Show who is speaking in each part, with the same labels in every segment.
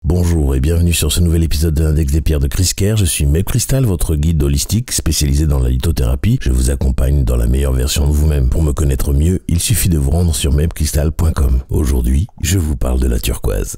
Speaker 1: Bonjour et bienvenue sur ce nouvel épisode de l'Index des pierres de Chris Kerr. Je suis Meb Crystal, votre guide holistique spécialisé dans la lithothérapie. Je vous accompagne dans la meilleure version de vous-même. Pour me connaître mieux, il suffit de vous rendre sur mebcrystal.com. Aujourd'hui, je vous parle de la turquoise.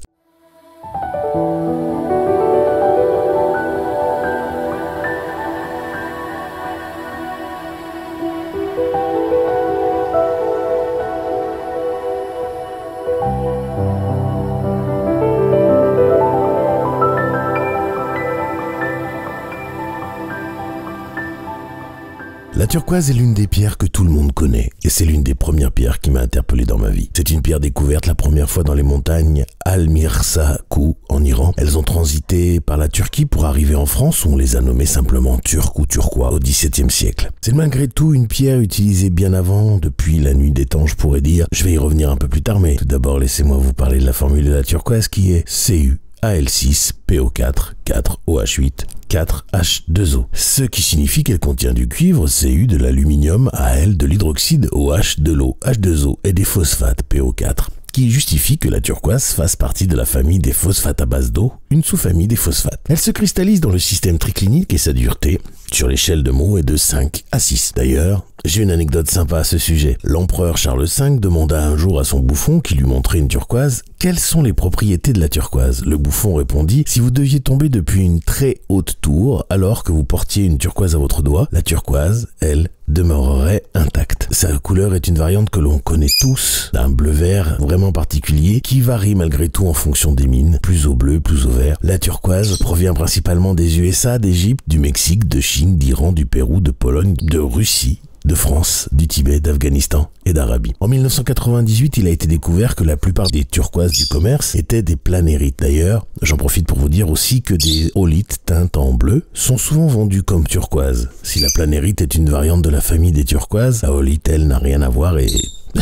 Speaker 1: La turquoise est l'une des pierres que tout le monde connaît et c'est l'une des premières pierres qui m'a interpellé dans ma vie. C'est une pierre découverte la première fois dans les montagnes Al-Mirsakou en Iran. Elles ont transité par la Turquie pour arriver en France où on les a nommées simplement turques ou turquois au XVIIe siècle. C'est malgré tout une pierre utilisée bien avant, depuis la nuit des temps je pourrais dire. Je vais y revenir un peu plus tard mais tout d'abord laissez-moi vous parler de la formule de la turquoise qui est CuAl6PO4 4OH8 4H2O, ce qui signifie qu'elle contient du cuivre, Cu, de l'aluminium, Al, de l'hydroxyde, OH, de l'eau, H2O et des phosphates, PO4, qui justifie que la turquoise fasse partie de la famille des phosphates à base d'eau, une sous-famille des phosphates. Elle se cristallise dans le système triclinique et sa dureté, sur l'échelle de Mohs, est de 5 à 6. D'ailleurs, j'ai une anecdote sympa à ce sujet. L'empereur Charles V demanda un jour à son bouffon, qui lui montrait une turquoise, quelles sont les propriétés de la turquoise. Le bouffon répondit, si vous deviez tomber depuis une très haute tour, alors que vous portiez une turquoise à votre doigt, la turquoise, elle, demeurerait intacte. Sa couleur est une variante que l'on connaît tous, d'un bleu-vert vraiment particulier, qui varie malgré tout en fonction des mines, plus au bleu, plus au vert. La turquoise provient principalement des USA, d'Égypte, du Mexique, de Chine, d'Iran, du Pérou, de Pologne, de Russie, de France, du Tibet, d'Afghanistan et d'Arabie. En 1998, il a été découvert que la plupart des turquoises du commerce étaient des planérites. D'ailleurs, j'en profite pour vous dire aussi que des aolites teintes en bleu sont souvent vendues comme turquoise. Si la planérite est une variante de la famille des turquoises, la aolite, elle, n'a rien à voir et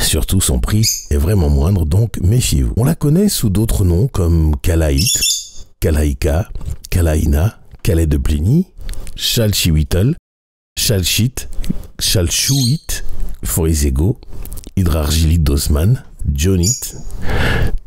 Speaker 1: surtout son prix est vraiment moindre, donc méfiez-vous. On la connaît sous d'autres noms comme calaïte, calaïka, calaïna, calais de Pliny, chalchihuitl, chalchite, chalchouite, forizego, hydrargilite d'Haussmann, jonite,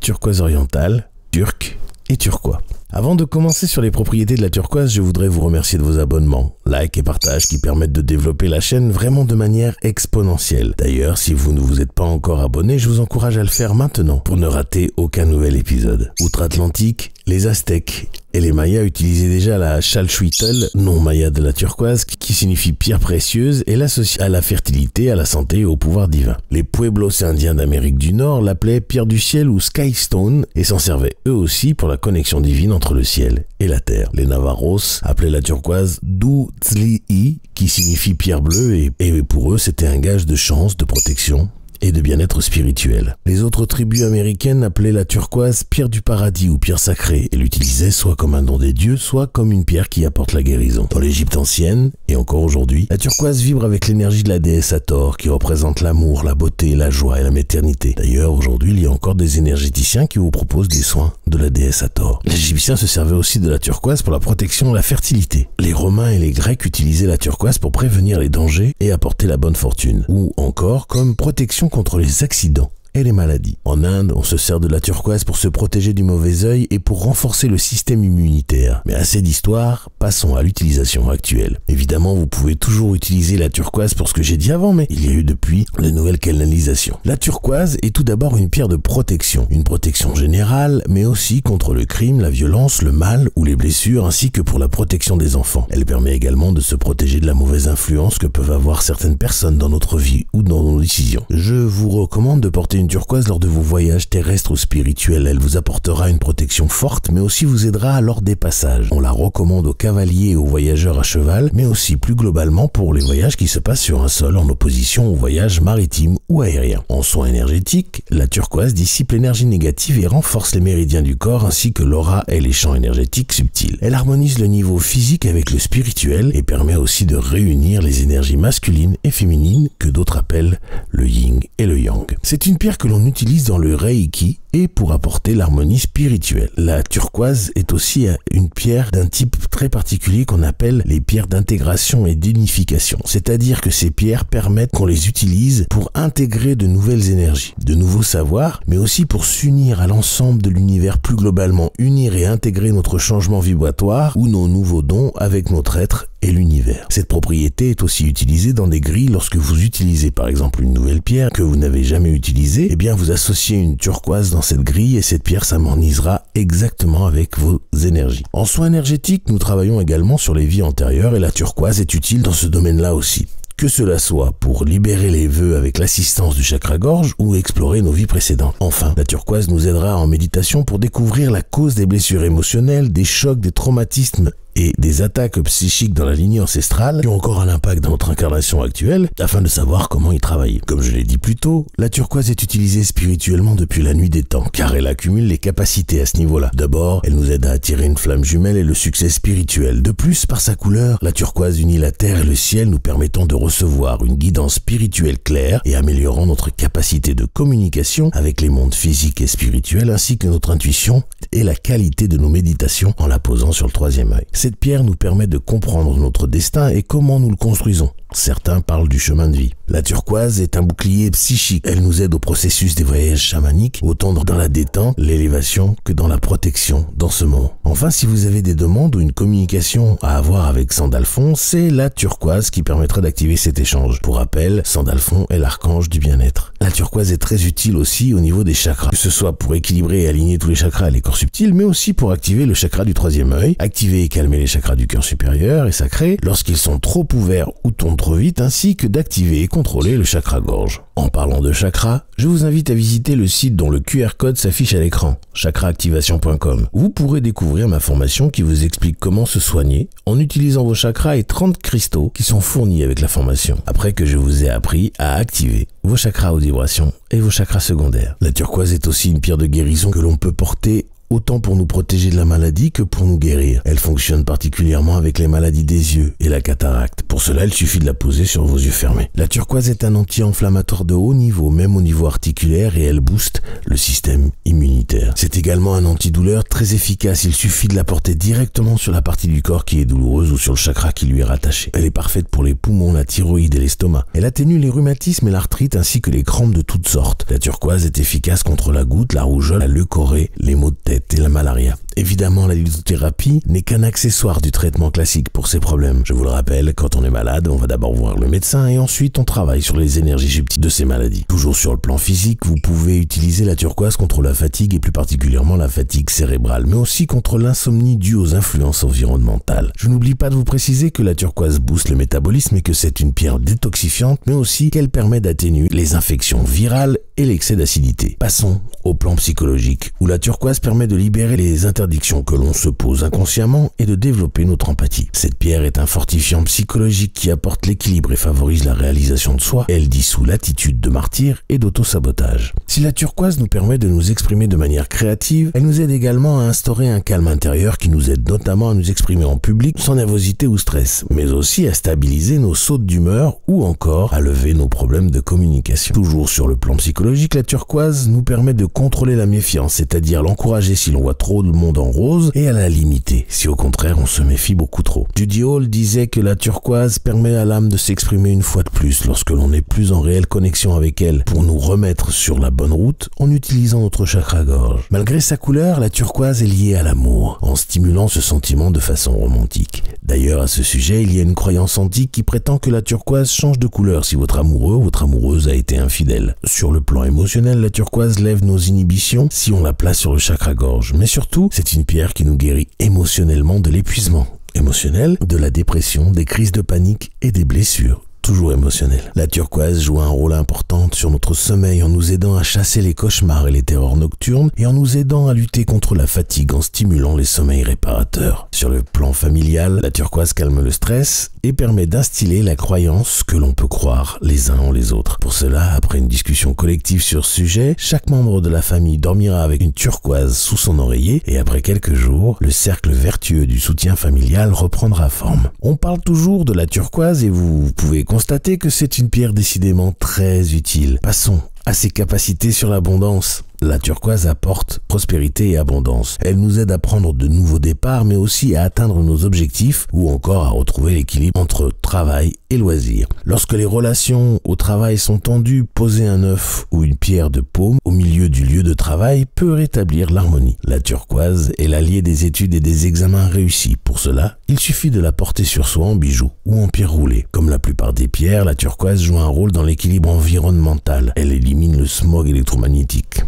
Speaker 1: turquoise orientale, turque et turquois. Avant de commencer sur les propriétés de la turquoise, je voudrais vous remercier de vos abonnements, likes et partages qui permettent de développer la chaîne vraiment de manière exponentielle. D'ailleurs, si vous ne vous êtes pas encore abonné, je vous encourage à le faire maintenant pour ne rater aucun nouvel épisode. Outre-Atlantique, les Aztèques et les Mayas utilisaient déjà la chalchihuitl, nom maya de la turquoise, qui signifie pierre précieuse et l'associaient à la fertilité, à la santé et au pouvoir divin. Les Pueblos indiens d'Amérique du Nord l'appelaient pierre du ciel ou skystone et s'en servaient eux aussi pour la connexion divine entre le ciel et la terre. Les Navarros appelaient la turquoise Dutzli'i, qui signifie pierre bleue et pour eux c'était un gage de chance, de protection et de bien-être spirituel. Les autres tribus américaines appelaient la turquoise pierre du paradis ou pierre sacrée et l'utilisaient soit comme un don des dieux, soit comme une pierre qui apporte la guérison. Dans l'Égypte ancienne, et encore aujourd'hui, la turquoise vibre avec l'énergie de la déesse Hathor qui représente l'amour, la beauté, la joie et la maternité. D'ailleurs, aujourd'hui, il y a encore des énergéticiens qui vous proposent des soins de la déesse Hathor. Les Égyptiens se servaient aussi de la turquoise pour la protection et la fertilité. Les Romains et les Grecs utilisaient la turquoise pour prévenir les dangers et apporter la bonne fortune. Ou encore comme protection contre les accidents et les maladies. En Inde, on se sert de la turquoise pour se protéger du mauvais œil et pour renforcer le système immunitaire. Mais assez d'histoire, passons à l'utilisation actuelle. Évidemment, vous pouvez toujours utiliser la turquoise pour ce que j'ai dit avant, mais il y a eu depuis de nouvelles canalisations. La turquoise est tout d'abord une pierre de protection. Une protection générale, mais aussi contre le crime, la violence, le mal ou les blessures, ainsi que pour la protection des enfants. Elle permet également de se protéger de la mauvaise influence que peuvent avoir certaines personnes dans notre vie ou dans nos décisions. Je vous recommande de porter une turquoise lors de vos voyages terrestres ou spirituels. Elle vous apportera une protection forte, mais aussi vous aidera lors des passages. On la recommande aux cavaliers et aux voyageurs à cheval, mais aussi plus globalement pour les voyages qui se passent sur un sol en opposition aux voyages maritimes ou aériens. En soins énergétiques, la turquoise dissipe l'énergie négative et renforce les méridiens du corps ainsi que l'aura et les champs énergétiques subtils. Elle harmonise le niveau physique avec le spirituel et permet aussi de réunir les énergies masculines et féminines que d'autres appellent le yin et le yang. C'est une pierre que l'on utilise dans le Reiki et pour apporter l'harmonie spirituelle. La turquoise est aussi une pierre d'un type très particulier qu'on appelle les pierres d'intégration et d'unification. C'est-à-dire que ces pierres permettent qu'on les utilise pour intégrer de nouvelles énergies, de nouveaux savoirs, mais aussi pour s'unir à l'ensemble de l'univers plus globalement, unir et intégrer notre changement vibratoire ou nos nouveaux dons avec notre être et l'univers. Cette propriété est aussi utilisée dans des grilles lorsque vous utilisez par exemple une nouvelle pierre que vous n'avez jamais utilisée, eh bien vous associez une turquoise dans cette grille et cette pierre s'harmonisera exactement avec vos énergies. En soins énergétiques, nous travaillons également sur les vies antérieures et la turquoise est utile dans ce domaine-là aussi. Que cela soit pour libérer les vœux avec l'assistance du chakra-gorge ou explorer nos vies précédentes. Enfin, la turquoise nous aidera en méditation pour découvrir la cause des blessures émotionnelles, des chocs, des traumatismes et des attaques psychiques dans la lignée ancestrale qui ont encore un impact dans notre incarnation actuelle afin de savoir comment y travailler. Comme je l'ai dit plus tôt, la turquoise est utilisée spirituellement depuis la nuit des temps car elle accumule les capacités à ce niveau-là. D'abord, elle nous aide à attirer une flamme jumelle et le succès spirituel. De plus, par sa couleur, la turquoise unit la terre et le ciel nous permettant de recevoir une guidance spirituelle claire et améliorant notre capacité de communication avec les mondes physiques et spirituels ainsi que notre intuition et la qualité de nos méditations en la posant sur le troisième œil. Cette pierre nous permet de comprendre notre destin et comment nous le construisons. Certains parlent du chemin de vie. La turquoise est un bouclier psychique. Elle nous aide au processus des voyages chamaniques, autant dans la détente, l'élévation que dans la protection dans ce moment. Enfin, si vous avez des demandes ou une communication à avoir avec Sandalphon, c'est la turquoise qui permettra d'activer cet échange. Pour rappel, Sandalphon est l'archange du bien-être. La turquoise est très utile aussi au niveau des chakras, que ce soit pour équilibrer et aligner tous les chakras et les corps subtils, mais aussi pour activer le chakra du troisième œil, activer et calmer les chakras du cœur supérieur et sacré lorsqu'ils sont trop ouverts ou tombent trop vite, ainsi que d'activer et contrôler le chakra-gorge. En parlant de chakra, je vous invite à visiter le site dont le QR code s'affiche à l'écran, chakraactivation.com. Vous pourrez découvrir ma formation qui vous explique comment se soigner en utilisant vos chakras et 30 cristaux qui sont fournis avec la formation, après que je vous ai appris à activer vos chakras haute vibration et vos chakras secondaires. La turquoise est aussi une pierre de guérison que l'on peut porter autant pour nous protéger de la maladie que pour nous guérir. Elle fonctionne particulièrement avec les maladies des yeux et la cataracte. Pour cela, il suffit de la poser sur vos yeux fermés. La turquoise est un anti-inflammatoire de haut niveau, même au niveau articulaire, et elle booste le système immunitaire. C'est également un antidouleur très efficace. Il suffit de la porter directement sur la partie du corps qui est douloureuse ou sur le chakra qui lui est rattaché. Elle est parfaite pour les poumons, la thyroïde et l'estomac. Elle atténue les rhumatismes et l'arthrite ainsi que les crampes de toutes sortes. La turquoise est efficace contre la goutte, la rougeole, la leucorrhée, les maux de tête et la malaria. Évidemment, la lithothérapie n'est qu'un accessoire du traitement classique pour ces problèmes. Je vous le rappelle, quand on est malade, on va d'abord voir le médecin et ensuite on travaille sur les énergies subtiles de ces maladies. Toujours sur le plan physique, vous pouvez utiliser la turquoise contre la fatigue et plus particulièrement la fatigue cérébrale, mais aussi contre l'insomnie due aux influences environnementales. Je n'oublie pas de vous préciser que la turquoise booste le métabolisme et que c'est une pierre détoxifiante, mais aussi qu'elle permet d'atténuer les infections virales et l'excès d'acidité. Passons au plan psychologique, où la turquoise permet de libérer les interdictions que l'on se pose inconsciemment et de développer notre empathie. Cette pierre est un fortifiant psychologique qui apporte l'équilibre et favorise la réalisation de soi. Elle dissout l'attitude de martyr et d'auto-sabotage. Si la turquoise nous permet de nous exprimer de manière créative, elle nous aide également à instaurer un calme intérieur qui nous aide notamment à nous exprimer en public sans nervosité ou stress, mais aussi à stabiliser nos sautes d'humeur ou encore à lever nos problèmes de communication. Toujours sur le plan psychologique, la turquoise nous permet de contrôler la méfiance, c'est-à-dire l'encourager si l'on voit trop de monde en rose et à la limiter si au contraire on se méfie beaucoup trop. Judy Hall disait que la turquoise permet à l'âme de s'exprimer une fois de plus lorsque l'on n'est plus en réelle connexion avec elle pour nous remettre sur la bonne route en utilisant notre chakra-gorge. Malgré sa couleur, la turquoise est liée à l'amour en stimulant ce sentiment de façon romantique. D'ailleurs, à ce sujet, il y a une croyance antique qui prétend que la turquoise change de couleur si votre amoureux ou votre amoureuse a été infidèle. Sur le plan émotionnel, la turquoise lève nos inhibitions si on la place sur le chakra-gorge. Mais surtout, c'est une pierre qui nous guérit émotionnellement de l'épuisement émotionnel, de la dépression, des crises de panique et des blessures. Toujours émotionnel. La turquoise joue un rôle important sur notre sommeil en nous aidant à chasser les cauchemars et les terreurs nocturnes et en nous aidant à lutter contre la fatigue en stimulant les sommeils réparateurs. Sur le plan familial, la turquoise calme le stress et permet d'instiller la croyance que l'on peut croire les uns en les autres. Pour cela, après une discussion collective sur ce sujet, chaque membre de la famille dormira avec une turquoise sous son oreiller et après quelques jours, le cercle vertueux du soutien familial reprendra forme. On parle toujours de la turquoise et vous pouvez constater que c'est une pierre décidément très utile. Passons à ses capacités sur l'abondance. la turquoise apporte prospérité et abondance. Elle nous aide à prendre de nouveaux départs, mais aussi à atteindre nos objectifs ou encore à retrouver l'équilibre entre travail et loisirs. Lorsque les relations au travail sont tendues, poser un œuf ou une pierre de paume au milieu du lieu de travail peut rétablir l'harmonie. La turquoise est l'allié des études et des examens réussis. Pour cela, il suffit de la porter sur soi en bijoux ou en pierre roulée. Comme la plupart des pierres, la turquoise joue un rôle dans l'équilibre environnemental. Elle élimine le smog électromagnétique.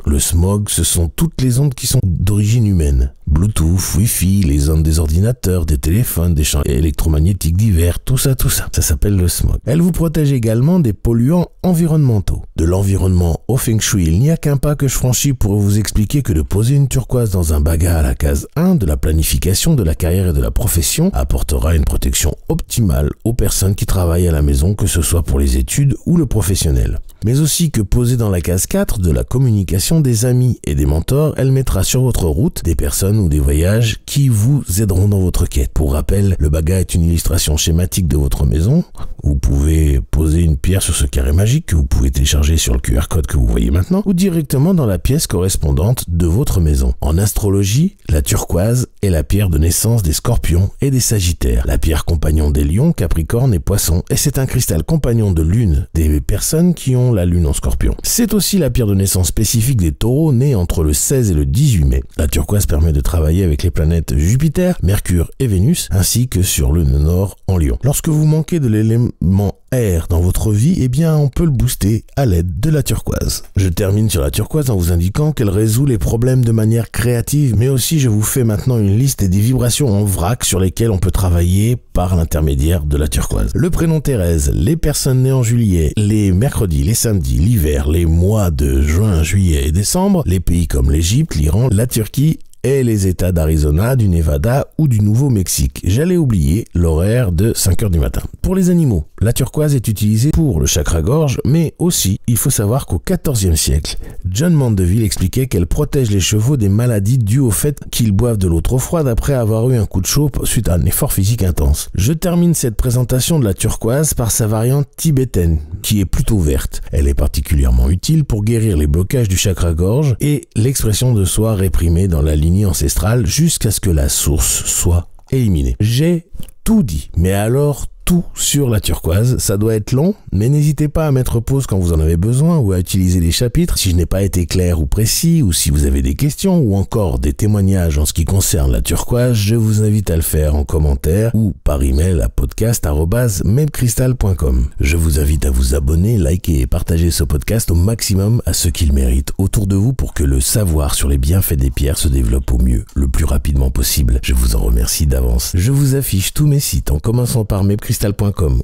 Speaker 1: Le smog, ce sont toutes les ondes qui sont d'origine humaine. Bluetooth, Wi-Fi, les ondes des ordinateurs, des téléphones, des champs électromagnétiques divers, tout ça. Ça s'appelle le smog. Elle vous protège également des polluants environnementaux. De l'environnement au Feng Shui, il n'y a qu'un pas que je franchis pour vous expliquer que de poser une turquoise dans un baga à la case 1 de la planification de la carrière et de la profession apportera une protection optimale aux personnes qui travaillent à la maison, que ce soit pour les études ou le professionnel. Mais aussi que poser dans la case 4 de la communication des amis et des mentors, elle mettra sur votre route des personnes ou des voyages qui vous aideront dans votre quête. Pour rappel, le baga est une illustration schématique de votre maison. Vous pouvez poser une pierre sur ce carré magique que vous pouvez télécharger sur le QR code que vous voyez maintenant ou directement dans la pièce correspondante de votre maison. En astrologie, la turquoise est la pierre de naissance des scorpions et des sagittaires, la pierre compagnon des lions, capricornes et poissons, et c'est un cristal compagnon de lune des personnes qui ont la lune en scorpion. C'est aussi la pierre de naissance spécifique des taureaux nés entre le 16 et le 18 mai. La turquoise permet de travailler avec les planètes Jupiter, Mercure et Vénus, ainsi que sur le nœud nord en Lion. Lorsque vous manquez de l'élément air dans votre vie, eh bien on peut le booster à l'aide de la turquoise. Je termine sur la turquoise en vous indiquant qu'elle résout les problèmes de manière créative, mais aussi je vous fais maintenant une liste des vibrations en vrac sur lesquelles on peut travailler par l'intermédiaire de la turquoise. Le prénom Thérèse, les personnes nées en juillet, les mercredis, les samedis, l'hiver, les mois de juin, juillet et décembre, les pays comme l'Égypte, l'Iran, la Turquie et les États d'Arizona, du Nevada ou du Nouveau-Mexique. J'allais oublier l'horaire de 5h du matin. Pour les animaux, la turquoise est utilisée pour le chakra-gorge, mais aussi, il faut savoir qu'au XIVe siècle, John Mandeville expliquait qu'elle protège les chevaux des maladies dues au fait qu'ils boivent de l'eau trop froide après avoir eu un coup de chaud suite à un effort physique intense. Je termine cette présentation de la turquoise par sa variante tibétaine, qui est plutôt verte. Elle est particulièrement utile pour guérir les blocages du chakra-gorge et l'expression de soi réprimée dans la lignée ancestrale jusqu'à ce que la source soit éliminée. J'ai tout dit, mais alors tout sur la turquoise, ça doit être long, mais n'hésitez pas à mettre pause quand vous en avez besoin ou à utiliser les chapitres si je n'ai pas été clair ou précis, ou si vous avez des questions ou encore des témoignages en ce qui concerne la turquoise, je vous invite à le faire en commentaire ou par email à podcast@medcrystal.com. Je vous invite à vous abonner, liker et partager ce podcast au maximum à ceux qui le méritent autour de vous pour que le savoir sur les bienfaits des pierres se développe au mieux, le plus rapidement possible. Je vous en remercie d'avance. Je vous affiche tous mes sites en commençant par medcrystal.com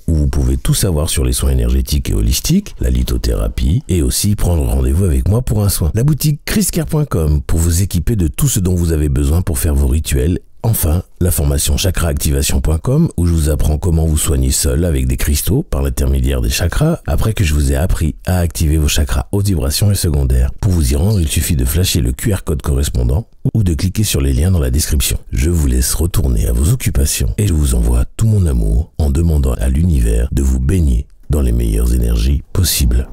Speaker 1: où vous pouvez tout savoir sur les soins énergétiques et holistiques, la lithothérapie et aussi prendre rendez-vous avec moi pour un soin. La boutique chriscare.com pour vous équiper de tout ce dont vous avez besoin pour faire vos rituels. Enfin, la formation chakraactivation.com où je vous apprends comment vous soigner seul avec des cristaux par l'intermédiaire des chakras après que je vous ai appris à activer vos chakras haute vibration et secondaires. Pour vous y rendre, il suffit de flasher le QR code correspondant ou de cliquer sur les liens dans la description. Je vous laisse retourner à vos occupations et je vous envoie tout mon amour en demandant à l'univers de vous baigner dans les meilleures énergies possibles.